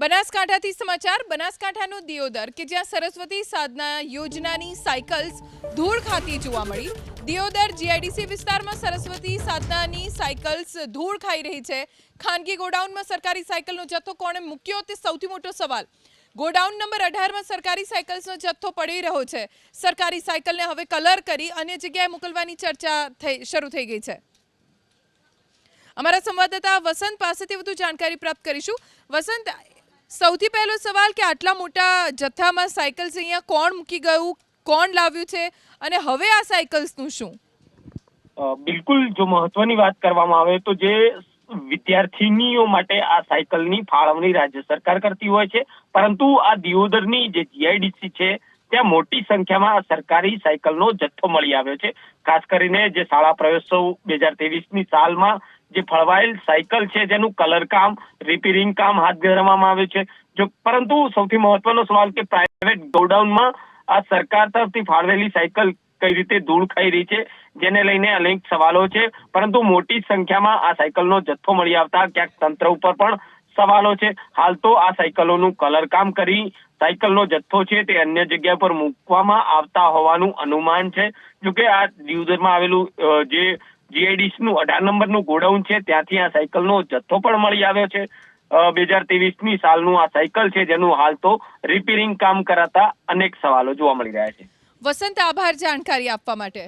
બનાસકાંઠાથી સમાચાર બનાસકાંઠાનું દિયોદર કે જ્યાં સરસ્વતી સાધના યોજનાની સાયકલ્સ ધૂળ ખાતી જોવા મળી। દિયોદર જીઆઈડીસી વિસ્તારમાં સરસ્વતી સાધનાની સાયકલ્સ ધૂળ ખાઈ રહી છે। ખાનગી ગોડાઉનમાં સરકારી સાયકલનો જથ્થો કોણે મૂક્યો તે સૌથી મોટો સવાલ। ગોડાઉન નંબર 18માં સરકારી સાયકલ્સનો જથ્થો પડી રહ્યો છે। સરકારી સાયકલને હવે કલર કરી અન્ય જગ્યાએ મોકલવાની ચર્ચા શરૂ થઈ ગઈ છે। અમારા સંવાદદાતા વસંત પાસેથી વધુ જાણકારી પ્રાપ્ત કરીશું। વસંત, સૌથી પહેલો સવાલ કે આટલા મોટા જથ્થામાં સાયકલ્સ અહીંયા કોણ મૂકી ગયું, કોણ લાવ્યું છે અને હવે આ સાયકલ્સનું શું? બિલકુલ, જો મહત્વની વાત કરવામાં આવે તો જે વિદ્યાર્થીનીઓ માટે આ સાયકલની ફાળવણી રાજ્ય સરકાર કરતી હોય છે, પરંતુ આ દિયોદરની જે જીઆઈડીસી છે ત્યાં મોટી સંખ્યામાં આ સરકારી સાયકલનો જથ્થો મળી આવ્યો છે। ખાસ કરીને જે શાળા પ્રવેશોત્સવ 2023ની સાલમાં જે ફળવાયેલ સાયકલ છે જેનું કલર કામ, રિપેરિંગ કામ હાથ ધરવામાં આવે છે। જો પરંતુ સૌથી મહત્વનો સવાલ કે પ્રાઇવેટ ગોડાઉનમાં આ સરકાર તરફથી ફાળવેલી સાયકલ કઈ રીતે ધૂળ ખાઈ રહી છે, જેને લઈને અનેક સવાલો છે। પરંતુ મોટી સંખ્યામાં આ સાયકલનો જથ્થો મળી આવતા ક્યાંક તંત્ર ઉપર પણ સવાલો છે। હાલ તો આ સાયકલોનું કલર કામ કરી સાયકલનો જથ્થો છે તે અન્ય જગ્યા પર મૂકવામાં આવતા હોવાનું અનુમાન છે। જોકે આ દિયોદરમાં આવેલું જે જીઆઈડીસીનું 18 નંબરનું ગોડાઉન છે ત્યાંથી આ સાયકલનો જથ્થો પણ મળી આવ્યો છે। 2023ની સાલનું આ સાયકલ છે જેનું હાલ તો રિપેરિંગ કામ કરાતા અનેક સવાલો જોવા મળી રહ્યા છે। વસંત, આભાર જાણકારી આપવા માટે।